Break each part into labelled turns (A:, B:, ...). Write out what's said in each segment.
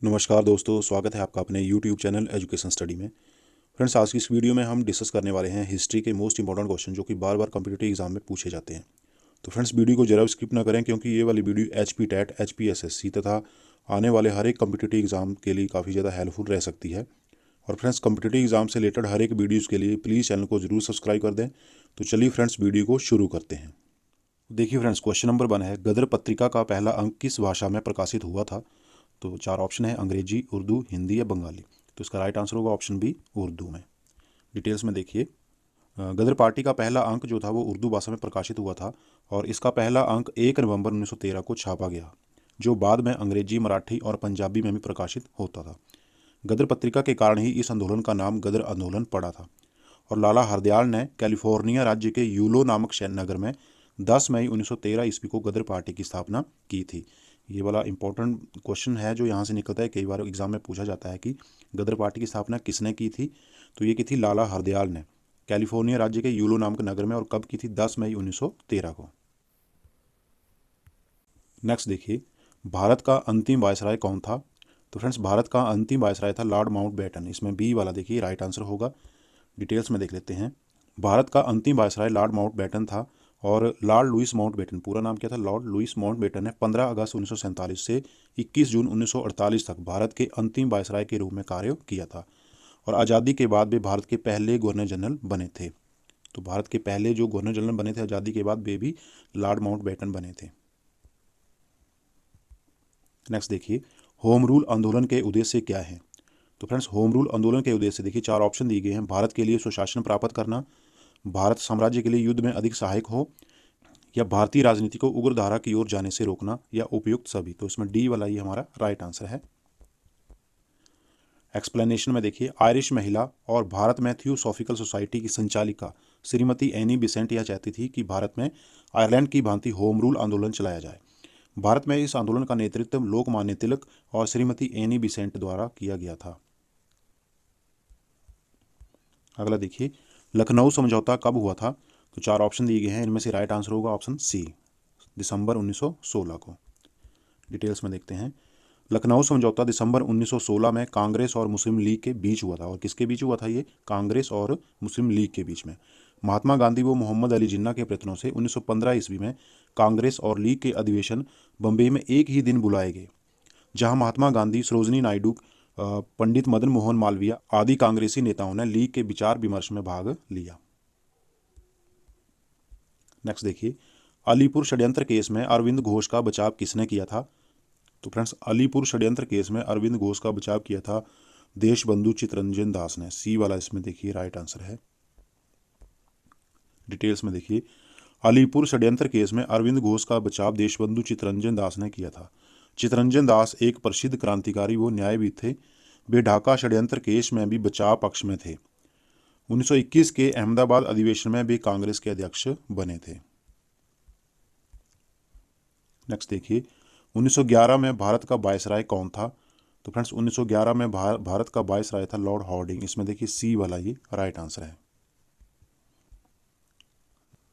A: नमस्कार दोस्तों, स्वागत है आपका अपने YouTube चैनल एजुकेशन स्टडी में। फ्रेंड्स, आज की इस वीडियो में हम डिस्कस करने वाले हैं हिस्ट्री के मोस्ट इंपॉर्टेंट क्वेश्चन जो कि बार बार कॉम्पिटिटिव एग्जाम में पूछे जाते हैं। तो फ्रेंड्स, वीडियो को जरा स्किप ना करें क्योंकि ये वाली वीडियो HP टेट, HPSSC तथा आने वाले हर एक कॉम्पिटिटिव एग्जाम के लिए काफ़ी ज़्यादा हेल्पफुल रह सकती है। और फ्रेंड्स, कॉम्पिटिटिव एग्जाम से रिलेटेड हर एक वीडियोज़ के लिए प्लीज़ चैनल को जरूर सब्सक्राइब कर दें। तो चलिए फ्रेंड्स, वीडियो को शुरू करते हैं। देखिए फ्रेंड्स, क्वेश्चन नंबर 1 है, गदर पत्रिका का पहला अंक किस भाषा में प्रकाशित हुआ था? तो 4 ऑप्शन है, अंग्रेजी, उर्दू, हिंदी या बंगाली। तो इसका राइट आंसर होगा ऑप्शन बी, उर्दू में। डिटेल्स में देखिए, गदर पार्टी का पहला अंक जो था वो उर्दू भाषा में प्रकाशित हुआ था और इसका पहला अंक 1 नवंबर 1913 को छापा गया, जो बाद में अंग्रेजी, मराठी और पंजाबी में भी प्रकाशित होता था। गदर पत्रिका के कारण ही इस आंदोलन का नाम गदर आंदोलन पड़ा था। और लाला हरदयाल ने कैलिफोर्निया राज्य के यूलो नामक नगर में 10 मई 1913 ईस्वी को गदर पार्टी की स्थापना की थी। ये वाला इंपॉर्टेंट क्वेश्चन है जो यहाँ से निकलता है, कई बार एग्जाम में पूछा जाता है कि गदर पार्टी की स्थापना किसने की थी। तो ये की थी लाला हरदयाल ने कैलिफोर्निया राज्य के यूलो नामक नगर में, और कब की थी? 10 मई 1913 को। नेक्स्ट देखिए, भारत का अंतिम वायसराय कौन था? तो फ्रेंड्स, भारत का अंतिम वायसराय था लॉर्ड माउंटबेटन। इसमें बी वाला देखिए राइट आंसर होगा। डिटेल्स में देख लेते हैं। भारत का अंतिम वायसराय लॉर्ड माउंटबेटन था और लॉर्ड लुईस माउंटबेटन, पूरा नाम क्या था? लॉर्ड लुईस माउंटबेटन ने 15 अगस्त 1947 से 21 जून 1948 तक भारत के अंतिम वायसराय के रूप में कार्य किया था और आज़ादी के बाद वे भारत के पहले गवर्नर जनरल बने थे। तो भारत के पहले जो गवर्नर जनरल बने थे आज़ादी के बाद, वे भी लॉर्ड माउंटबेटन बने थे। नेक्स्ट देखिए, होम रूल आंदोलन के उद्देश्य क्या है? तो फ्रेंड्स, होम रूल आंदोलन के उद्देश्य देखिए 4 ऑप्शन दिए गए हैं। भारत के लिए सुशासन प्राप्त करना, भारत साम्राज्य के लिए युद्ध में अधिक सहायक हो, या भारतीय राजनीति को उग्र धारा की ओर जाने से रोकना, या उपयुक्त सभी। तो इसमें डी वाला ही हमारा राइट आंसर है। एक्सप्लेनेशन में देखिए, आयरिश महिला और भारत में थियोसॉफिकल सोसाइटी की संचालिका श्रीमती एनी बिसेंट यह चाहती थी कि भारत में आयरलैंड की भांति होम रूल आंदोलन चलाया जाए। भारत में इस आंदोलन का नेतृत्व लोकमान्य तिलक और श्रीमती एनी बिसेंट द्वारा किया गया था। अगला देखिए, लखनऊ समझौता कब हुआ था? तो 4 ऑप्शन दिए गए हैं, इनमें से राइट आंसर होगा ऑप्शन सी, दिसंबर 1916 को। डिटेल्स में देखते हैं। लखनऊ समझौता दिसंबर 1916 में कांग्रेस और मुस्लिम लीग के बीच हुआ था। और किसके बीच हुआ था? ये कांग्रेस और मुस्लिम लीग के बीच में। महात्मा गांधी व मोहम्मद अली जिन्ना के प्रयत्नों से 1915 ईस्वी में कांग्रेस और लीग के अधिवेशन बम्बई में एक ही दिन बुलाए गए, जहां महात्मा गांधी, सरोजनी नायडू, पंडित मदन मोहन मालवीय आदि कांग्रेसी नेताओं ने लीग के विचार विमर्श में भाग लिया। नेक्स्ट देखिए, अलीपुर षड्यंत्र केस में अरविंद घोष का बचाव किसने किया था? तो फ्रेंड्स, अलीपुर षड्यंत्र केस में अरविंद घोष का बचाव किया था देशबंधु चित्तरंजन दास ने। सी वाला इसमें देखिए राइट आंसर है। डिटेल्स में देखिए, अलीपुर षड्यंत्र केस में अरविंद घोष का बचाव देशबंधु चित्तरंजन दास ने किया था। चित्तरंजन दास एक प्रसिद्ध क्रांतिकारी व न्यायविद थे। वे ढाका षड्यंत्र केस में भी बचाव पक्ष में थे। 1921 के अहमदाबाद अधिवेशन में भी कांग्रेस के अध्यक्ष बने थे। नेक्स्ट देखिए, 1911 में भारत का वायसराय कौन था? तो फ्रेंड्स, 1911 में भारत का वायसराय था लॉर्ड हार्डिंग। इसमें देखिए सी वाला ये राइट आंसर है।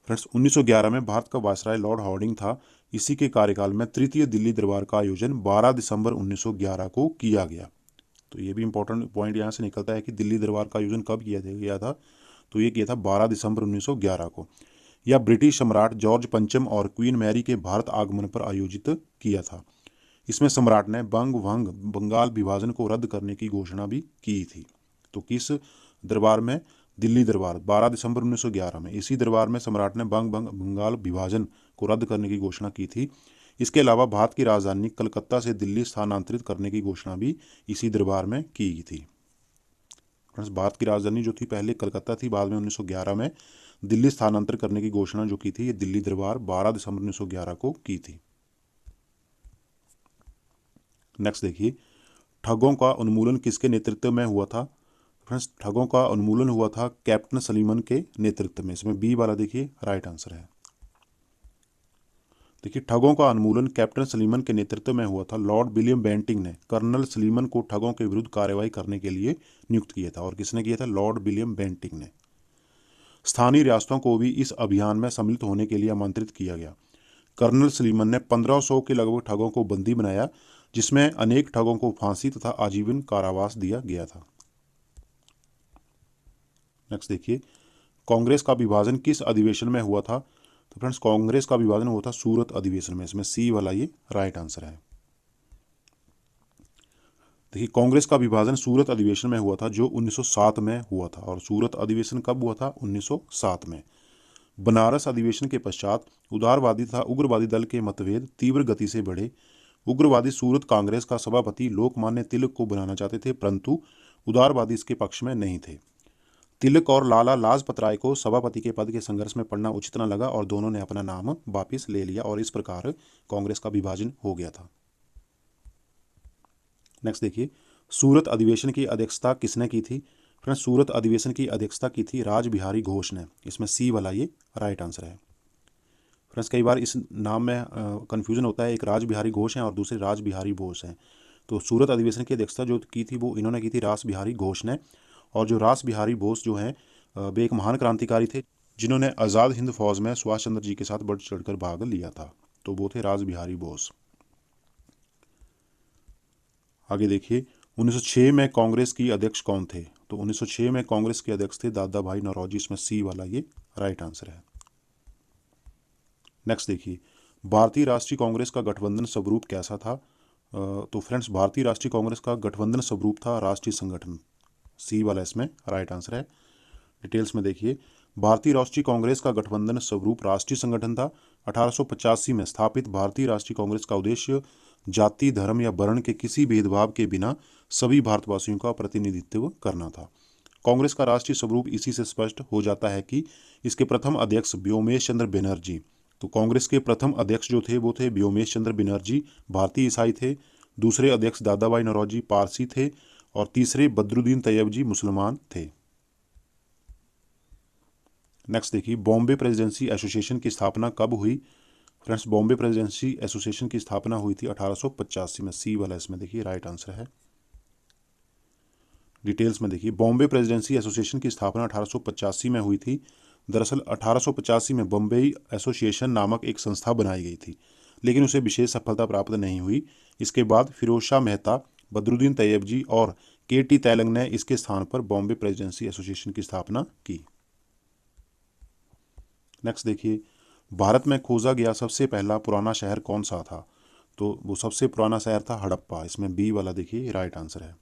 A: फ्रेंड्स, 1911 में भारत का वायसराय लॉर्ड हार्डिंग था। इसी के कार्यकाल में तृतीय दिल्ली दरबार का आयोजन 12 दिसंबर 1911 को किया गया। तो ये भी इंपॉर्टेंट पॉइंट यहाँ से निकलता है कि दिल्ली दरबार का आयोजन कब किया गया था? तो ये किया था 12 दिसंबर 1911 को। यह ब्रिटिश सम्राट जॉर्ज पंचम और क्वीन मैरी के भारत आगमन पर आयोजित किया था। इसमें सम्राट ने बंगाल विभाजन को रद्द करने की घोषणा भी की थी। तो किस दरबार में? दिल्ली दरबार, 12 दिसंबर 1911 में। इसी दरबार में सम्राट ने बंगाल विभाजन को रद्द करने की घोषणा की थी। इसके अलावा भारत की राजधानी कलकत्ता से दिल्ली स्थानांतरित करने की घोषणा भी इसी दरबार में की गई थी। फ्रेंड्स, भारत की राजधानी जो थी पहले कलकत्ता थी, बाद में 1911 में दिल्ली स्थानांतरित करने की घोषणा जो की थी, ये दिल्ली दरबार 12 दिसंबर 1911 को की थी। नेक्स्ट देखिए, ठगों का उन्मूलन किसके नेतृत्व में हुआ था? फ्रेंड्स, ठगों का उन्मूलन हुआ था कैप्टन सलीमन के नेतृत्व में। इसमें बी वाला देखिए राइट आंसर है। देखिए, ठगों का उन्मूलन कैप्टन सलीमन के नेतृत्व में हुआ था। लॉर्ड विलियम बेंटिंग ने कर्नल सलीमन को ठगों के विरुद्ध कार्रवाई करने के लिए नियुक्त किया था। और किसने किया था? लॉर्ड विलियम बेंटिंग ने। स्थानीय रियासतों को भी इस अभियान में सम्मिलित होने के लिए आमंत्रित किया गया। कर्नल सलीमन ने 1500 के लगभग ठगों को बंदी बनाया, जिसमें अनेक ठगों को फांसी तथा आजीवन कारावास दिया गया था। नेक्स्ट देखिए, कांग्रेस का विभाजन किस अधिवेशन में हुआ था? तो फ्रेंड्स, कांग्रेस का विभाजन हुआ था सूरत अधिवेशन में। इसमें सी वाला ये राइट आंसर है। देखिए, कांग्रेस का विभाजन सूरत अधिवेशन में हुआ था, जो 1907 में हुआ था। और सूरत अधिवेशन कब हुआ था? 1907 में। बनारस अधिवेशन के पश्चात उदारवादी तथा उग्रवादी दल के मतभेद तीव्र गति से बढ़े। उग्रवादी सूरत कांग्रेस का सभापति लोकमान्य तिलक को बनाना चाहते थे, परंतु उदारवादी इसके पक्ष में नहीं थे। तिलक और लाला लाजपत राय को सभापति के पद के संघर्ष में पड़ना उचित न लगा और दोनों ने अपना नाम वापस ले लिया और इस प्रकार कांग्रेस का विभाजन हो गया था। नेक्स्ट देखिए, सूरत अधिवेशन की अध्यक्षता किसने की थी? फ्रेंड्स, सूरत अधिवेशन की अध्यक्षता की थी राज बिहारी घोष ने। इसमें सी वाला ये राइट आंसर है। फ्रेंड्स, कई बार इस नाम में कन्फ्यूजन होता है, एक राज बिहारी घोष हैं और दूसरे राज बिहारी बोस हैं। तो सूरत अधिवेशन की अध्यक्षता जो की थी वो इन्होंने की थी रास बिहारी घोष ने। और जो रास बिहारी बोस जो हैं वे एक महान क्रांतिकारी थे, जिन्होंने आज़ाद हिंद फौज में सुभाष चंद्र जी के साथ बढ़ चढ़कर भाग लिया था। तो वो थे रास बिहारी बोस। आगे देखिए, 1906 में कांग्रेस की अध्यक्ष कौन थे? तो 1906 में कांग्रेस के अध्यक्ष थे दादा भाई नौरोजी। इसमें सी वाला ये राइट आंसर है। नेक्स्ट देखिए, भारतीय राष्ट्रीय कांग्रेस का गठबंधन स्वरूप कैसा था? तो फ्रेंड्स, भारतीय राष्ट्रीय कांग्रेस का गठबंधन स्वरूप था राष्ट्रीय संगठन। सी वाला इसमें राइट आंसर है। डिटेल्स में देखिए, भारतीय राष्ट्रीय कांग्रेस का गठबंधन स्वरूप राष्ट्रीय संगठन था। 1885 में स्थापित भारतीय राष्ट्रीय कांग्रेस का उद्देश्य जाति, धर्म या वर्ण के किसी भेदभाव के बिना सभी भारतवासियों का प्रतिनिधित्व करना था। कांग्रेस का राष्ट्रीय स्वरूप इसी से स्पष्ट हो जाता है कि इसके प्रथम अध्यक्ष व्योमेश चंद्र बनर्जी। तो कांग्रेस के प्रथम अध्यक्ष जो थे वो थे व्योमेश चंद्र बनर्जी, भारतीय ईसाई थे। दूसरे अध्यक्ष दादा भाई नौरोजी पारसी थे और तीसरे बदरुद्दीन तैयब जी मुसलमान थे। नेक्स्ट देखिए, बॉम्बे प्रेसिडेंसी एसोसिएशन की स्थापना कब हुई? फ्रेंड्स, बॉम्बे प्रेसिडेंसी एसोसिएशन की स्थापना हुई थी 1885 में। सी वाला इसमें देखिए राइट आंसर है। डिटेल्स में देखिए, बॉम्बे प्रेसिडेंसी एसोसिएशन की स्थापना 1885 में हुई थी। दरअसल 1885 में बॉम्बे एसोसिएशन नामक एक संस्था बनाई गई थी, लेकिन उसे विशेष सफलता प्राप्त नहीं हुई। इसके बाद फिरोज शाह मेहता, बदरुद्दीन तैयब जी और के.टी. तैलंग ने इसके स्थान पर बॉम्बे प्रेसिडेंसी एसोसिएशन की स्थापना की। नेक्स्ट देखिए, भारत में खोजा गया सबसे पहला पुराना शहर कौन सा था? तो वो सबसे पुराना शहर था हड़प्पा। इसमें बी वाला देखिए राइट आंसर है।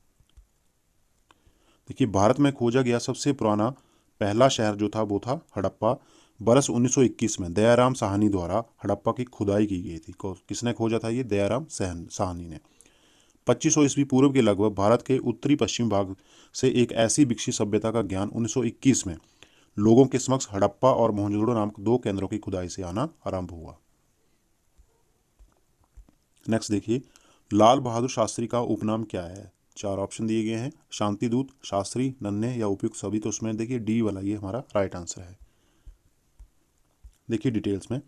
A: देखिए, भारत में खोजा गया सबसे पुराना पहला शहर जो था वो था हड़प्पा। बरस 1921 में दयाराम साहनी द्वारा हड़प्पा की खुदाई की गई थी। किसने खोजा था? ये दयाराम साहनी ने। 2500 ईस्वी पूर्व के लगभग भारत के उत्तरी पश्चिम भाग से एक ऐसी विकसित सभ्यता का ज्ञान 1921 में लोगों के समक्ष हड़प्पा और मोहनजोदड़ो नामक दो केंद्रों की खुदाई से आना आरंभ हुआ। नेक्स्ट देखिए, लाल बहादुर शास्त्री का उपनाम क्या है? चार ऑप्शन दिए गए हैं, शांति दूत, शास्त्री, नन्हे या उपयुक्त सभी। तो उसमें देखिए डी वाला ये हमारा राइट आंसर है। देखिए डिटेल्स में,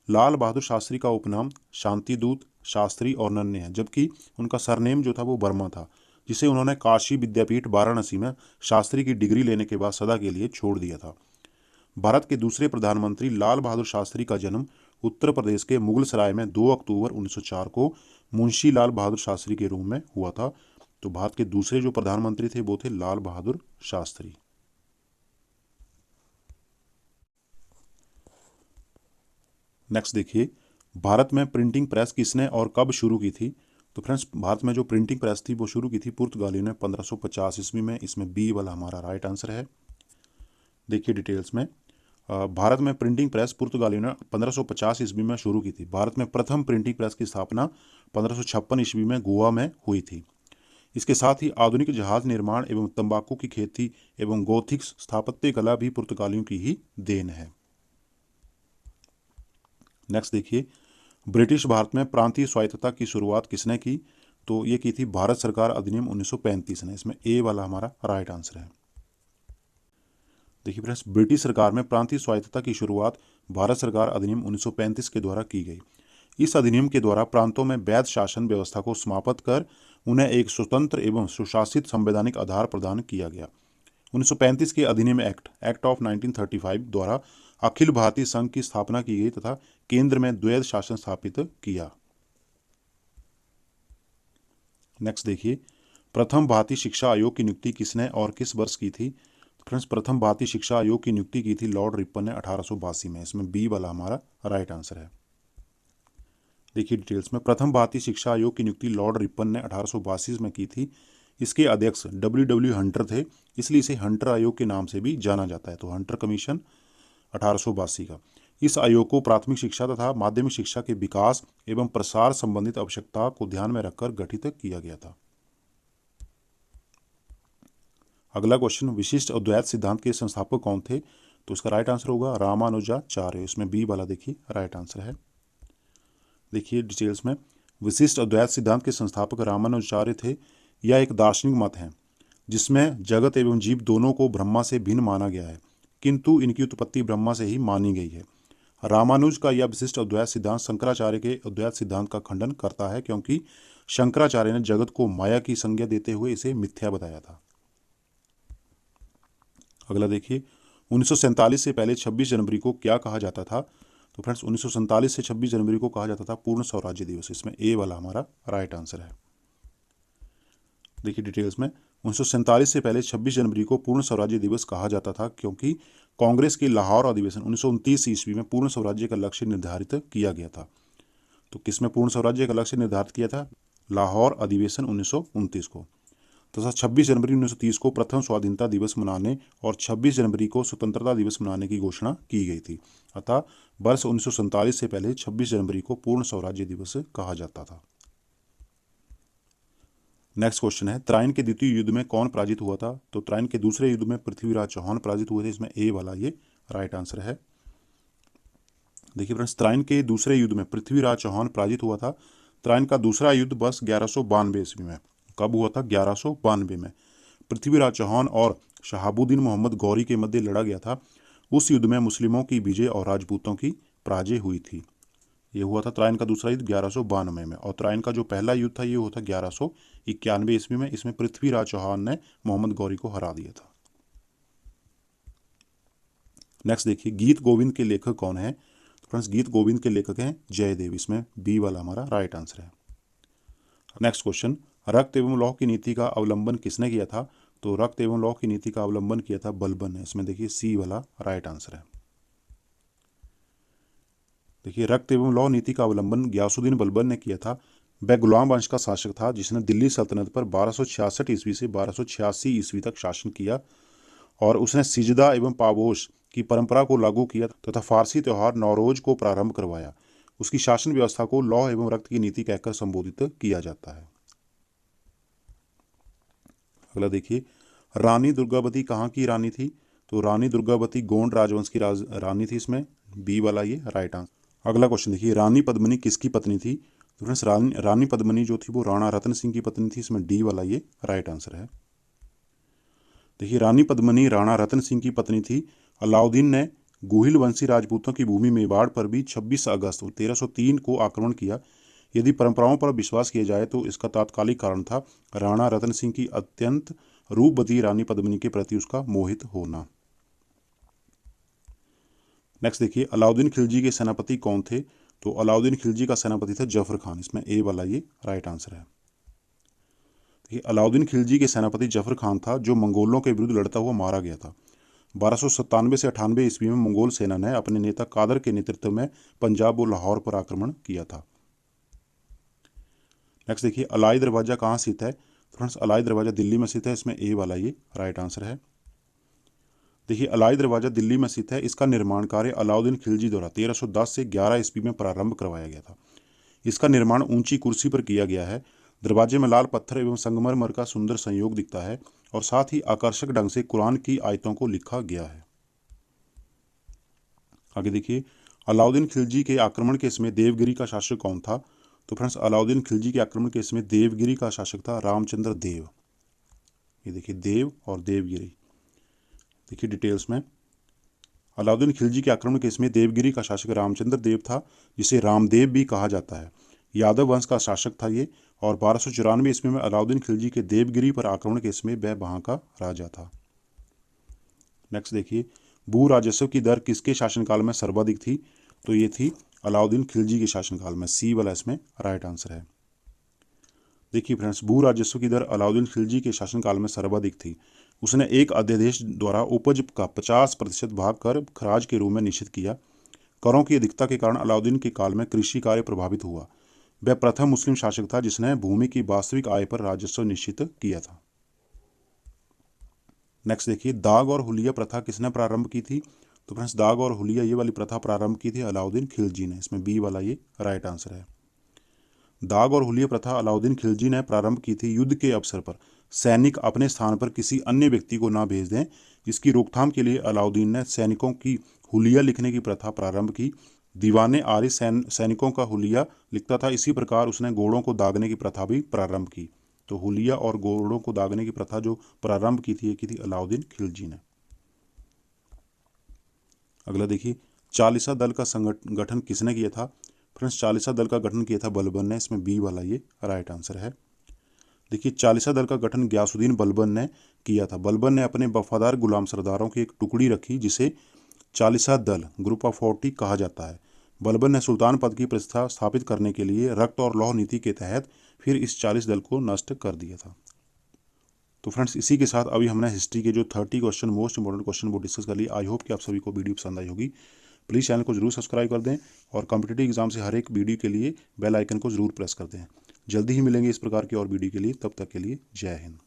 A: लाल बहादुर शास्त्री का उपनाम शांति दूत, शास्त्री और नन्हे है, जबकि उनका सरनेम जो था वो वर्मा था, जिसे उन्होंने काशी विद्यापीठ वाराणसी में शास्त्री की डिग्री लेने के बाद सदा के लिए छोड़ दिया था। भारत के दूसरे प्रधानमंत्री लाल बहादुर शास्त्री का जन्म उत्तर प्रदेश के मुगलसराय में 2 अक्टूबर 1904 को मुंशी लाल बहादुर शास्त्री के रूम में हुआ था। तो भारत के दूसरे जो प्रधानमंत्री थे वो थे लाल बहादुर शास्त्री। नेक्स्ट देखिए, भारत में प्रिंटिंग प्रेस किसने और कब शुरू की थी? तो फ्रेंड्स, भारत में जो प्रिंटिंग प्रेस थी वो शुरू की थी पुर्तगालियों ने 1550 ईस्वी में। इसमें बी वाला हमारा राइट आंसर है। देखिए डिटेल्स में, भारत में प्रिंटिंग प्रेस पुर्तगालियों ने 1550 ईस्वी में शुरू की थी। भारत में प्रथम प्रिंटिंग प्रेस की स्थापना 1556 ईस्वी में गोवा में हुई थी। इसके साथ ही आधुनिक जहाज निर्माण एवं तंबाकू की खेती एवं गोथिक स्थापत्य कला भी पुर्तगालियों की ही देन है। नेक्स्ट देखिए, ब्रिटिश भारत में प्रांतीय स्वायत्तता की शुरुआत किसने की? तो ये की थी भारत सरकार अधिनियम 1935 ने। इसमें ए वाला हमारा राइट आंसर है। देखिए फ्रेंड्स, ब्रिटिश सरकार में प्रांतीय स्वायत्तता की शुरुआत भारत सरकार अधिनियम 1935 के द्वारा की गई। इस अधिनियम के द्वारा प्रांतों में वैध शासन व्यवस्था को समाप्त कर उन्हें एक स्वतंत्र एवं सुशासित संवैधानिक आधार प्रदान किया गया। 1935 के अधिनियम एक्ट ऑफ 1935 द्वारा अखिल भारतीय संघ की स्थापना की गई तथा केंद्र में द्वैध शासन स्थापित किया। नेक्स्ट देखिए, प्रथम भारतीय शिक्षा आयोग की नियुक्ति किसने और किस वर्ष की थी? फ्रेंड्स, प्रथम भारतीय शिक्षा आयोग की नियुक्ति की थी लॉर्ड रिपन ने 1882 में। इसमें बी वाला हमारा राइट आंसर है। देखिए डिटेल्स में, प्रथम भारतीय शिक्षा आयोग की नियुक्ति लॉर्ड रिपन ने 1882 में की थी। इसके अध्यक्ष डब्ल्यू हंटर थे, इसलिए इसे हंटर आयोग के नाम से भी जाना जाता है। तो हंटर कमीशन 1882 का। इस आयोग को प्राथमिक शिक्षा तथा माध्यमिक शिक्षा के विकास एवं प्रसार संबंधित आवश्यकता को ध्यान में रखकर गठित किया गया था। अगला क्वेश्चन, विशिष्ट अद्वैत सिद्धांत के संस्थापक कौन थे? तो इसका राइट आंसर होगा रामानुजाचार्य। इसमें बी वाला देखिए राइट आंसर है। देखिए डिटेल्स में, विशिष्ट अद्वैत सिद्धांत के संस्थापक रामानुजाचार्य थे। यह एक दार्शनिक मत है जिसमें जगत एवं जीव दोनों को ब्रह्मा से भिन्न माना गया है, किंतु इनकी उत्पत्ति ब्रह्मा से ही मानी गई है। रामानुज का यह विशिष्ट अद्वैत सिद्धांत शंकराचार्य के अद्वैत सिद्धांत का खंडन करता है, क्योंकि शंकराचार्य ने जगत को माया की संज्ञा देते हुए इसे मिथ्या बताया था। अगला देखिए, 1947 से पहले 26 जनवरी को क्या कहा जाता था? तो फ्रेंड्स, 1947 से 26 जनवरी को कहा जाता था पूर्ण स्वराज्य दिवस। इसमें ए वाला हमारा राइट आंसर है। देखिए डिटेल्स में, 1947 से पहले 26 जनवरी को पूर्ण स्वराज्य दिवस कहा जाता था, क्योंकि कांग्रेस के लाहौर अधिवेशन 1929 ईस्वी में पूर्ण स्वराज्य का लक्ष्य निर्धारित किया गया था। तो किसमें पूर्ण स्वराज्य का लक्ष्य निर्धारित किया था? लाहौर अधिवेशन 1929 को। तथा 26 जनवरी 1930 को प्रथम स्वाधीनता दिवस मनाने और 26 जनवरी को स्वतंत्रता दिवस मनाने की घोषणा की गई थी। अतः वर्ष 1947 से पहले 26 जनवरी को पूर्ण स्वराज्य दिवस कहा जाता था। नेक्स्ट क्वेश्चन है, त्राइन के द्वितीय युद्ध में कौन पराजित हुआ था? तो त्राइन के दूसरे युद्ध में पृथ्वीराज चौहान पराजित हुए थे। इसमें ए वाला ये राइट आंसर है। देखिए फ्रेंड्स, त्राइन के दूसरे युद्ध में पृथ्वीराज चौहान पराजित हुआ था। त्राइन का दूसरा युद्ध वर्ष 1192 ईस्वी में। कब हुआ था? 1192 में। पृथ्वीराज चौहान और शहाबुद्दीन मोहम्मद गौरी के मध्य लड़ा गया था। उस युद्ध में मुस्लिमों की विजय और राजपूतों की पराजय हुई थी। ये हुआ था त्राइन का दूसरा युद्ध 1192 में। और त्राइन का जो पहला युद्ध था ये हुआ था 1191 ईस्वी में। इसमें पृथ्वीराज चौहान ने मोहम्मद गौरी को हरा दिया था। नेक्स्ट देखिए, गीत गोविंद के लेखक कौन है? तो फ्रेंड्स, गीत गोविंद के लेखक हैं जयदेव। इसमें बी वाला हमारा राइट आंसर है। नेक्स्ट क्वेश्चन, रक्त एवं लौह की नीति का अवलंबन किसने किया था? तो रक्त एवं लौह की नीति का अवलंबन किया था बलबन ने। इसमें देखिए सी वाला राइट आंसर है। देखिए, रक्त एवं लौह नीति का अवलंबन गयासुद्दीन बलबन ने किया था। वह गुलाम वंश का शासक था जिसने दिल्ली सल्तनत पर 1266 ईस्वी से 1286 ईस्वी तक शासन किया, और उसने सिजदा एवं पाबोश की परंपरा को लागू किया तथा फारसी त्यौहार नौरोज को प्रारंभ करवाया। उसकी शासन व्यवस्था को लौह एवं रक्त की नीति कहकर संबोधित किया जाता है। अगला देखिए, रानी दुर्गावती कहाँ की रानी थी? तो रानी दुर्गावती गोंड राजवंश की रानी थी। इसमें बी वाला ये राइट आंसर। अगला क्वेश्चन देखिए, रानी पद्मिनी किसकी पत्नी थी? तो फ्रेंड्स, रानी पद्मिनी जो थी वो राणा रतन सिंह की पत्नी थी। इसमें डी वाला ये राइट आंसर है। देखिए, रानी पद्मिनी राणा रतन सिंह की पत्नी थी। अलाउद्दीन ने गुहिल वंशी राजपूतों की भूमि मेवाड़ पर भी 26 अगस्त 1303 को आक्रमण किया। यदि परंपराओं पर विश्वास किया जाए तो इसका तात्कालिक कारण था राणा रतन सिंह की अत्यंत रूपवती रानी पद्मिनी के प्रति उसका मोहित होना। नेक्स्ट देखिए, अलाउद्दीन खिलजी के सेनापति कौन थे? तो अलाउद्दीन खिलजी का सेनापति था जफर खान। इसमें ए वाला ये राइट आंसर है। देखिए, अलाउद्दीन खिलजी के सेनापति जफर खान था जो मंगोलों के विरुद्ध लड़ता हुआ मारा गया था। 1297 से 98 ईस्वी में मंगोल सेना ने अपने नेता कादर के नेतृत्व में पंजाब और लाहौर पर आक्रमण किया था। नेक्स्ट देखिए, अलाई दरवाजा कहाँ स्थित है? फ्रेंड्स, अलाई दरवाजा दिल्ली में स्थित है। इसमें ए वाला ये राइट आंसर है। देखिए, अलाई दरवाजा दिल्ली में स्थित है। इसका निर्माण कार्य अलाउद्दीन खिलजी द्वारा 1310 से 11 ईस्वी में प्रारंभ करवाया गया था। इसका निर्माण ऊंची कुर्सी पर किया गया है। दरवाजे में लाल पत्थर एवं संगमरमर का सुंदर संयोग दिखता है और साथ ही आकर्षक ढंग से कुरान की आयतों को लिखा गया है। आगे देखिए, अलाउद्दीन खिलजी के आक्रमण के समय देवगिरी का शासक कौन था? तो फ्रेंड्स, अलाउद्दीन खिलजी के आक्रमण के समय देवगिरी का शासक था रामचंद्र देव। ये देखिए देव और देवगिरी। देखिए डिटेल्स में, अलाउद्दीन खिलजी के आक्रमण के समय देवगिरी का शासक रामचंद्र देव था, जिसे रामदेव भी कहा जाता है। यादव वंश का शासक था ये, और 1294 ईस्वी में अलाउद्दीन खिलजी के देवगिरी पर आक्रमण के समय वह वहां का राजा था। नेक्स्ट देखिए, भू राजस्व की दर किसके शासनकाल में सर्वाधिक थी? तो ये थी अलाउद्दीन खिलजी के शासनकाल में। सी वाला इसमें राइट आंसर है। देखिए फ्रेंड्स, भू राजस्व की दर अलाउद्दीन खिलजी के शासनकाल में सर्वाधिक थी। उसने एक अध्यादेश द्वारा उपज का 50% भाग कर खराज के रूप में निश्चित किया। करों की अधिकता के कारण अलाउद्दीन के काल में कृषि कार्य प्रभावित हुआ। वह प्रथम मुस्लिम शासक था जिसने भूमि की वास्तविक आय पर राजस्व निश्चित किया था। नेक्स्ट देखिए, दाग और हुलिया प्रथा किसने प्रारंभ की थी? तो फ्रेंड्स, दाग और हुलिया ये वाली प्रथा प्रारंभ की थी अलाउद्दीन खिलजी ने। इसमें बी वाला ये राइट आंसर है। दाग और हुलिया प्रथा अलाउद्दीन खिलजी ने प्रारंभ की थी। युद्ध के अवसर पर सैनिक अपने स्थान पर किसी अन्य व्यक्ति को ना भेज दें, इसकी रोकथाम के लिए अलाउद्दीन ने सैनिकों की हुलिया लिखने की प्रथा प्रारंभ की। दीवाने आरी सैनिकों का हुलिया लिखता था। इसी प्रकार उसने घोड़ों को दागने की प्रथा भी प्रारंभ की। तो हुलिया और घोड़ों को दागने की प्रथा जो प्रारंभ की थी, ये की थी अलाउद्दीन खिलजी ने। अगला देखिए, चालीसा दल का गठन किसने किया था? फ्रेंड्स, चालीसा दल का गठन किया था बलबन ने। इसमें बी वाला ये राइट आंसर है। देखिए, चालीसा दल का गठन गयासुद्दीन बलबन ने किया था। बलबन ने अपने वफादार गुलाम सरदारों की एक टुकड़ी रखी जिसे चालीसा दल ग्रुप ऑफ 40 कहा जाता है। बलबन ने सुल्तान पद की प्रतिष्ठा स्थापित करने के लिए रक्त और लौह नीति के तहत फिर इस 40 दल को नष्ट कर दिया था। तो फ्रेंड्स, इसी के साथ अभी हमने हिस्ट्री के जो 30 क्वेश्चन मोस्ट इंपॉर्टेंट क्वेश्चन वो डिस्कस कर लिए। आई होप कि आप सभी को वीडियो पसंद आई होगी। प्लीज़ चैनल को जरूर सब्सक्राइब कर दें और कॉम्पिटिटिव एग्जाम से हर एक वीडियो के लिए बेल आइकन को जरूर प्रेस कर दें। जल्दी ही मिलेंगे इस प्रकार की और वीडियो के लिए। तब तक के लिए जय हिंद।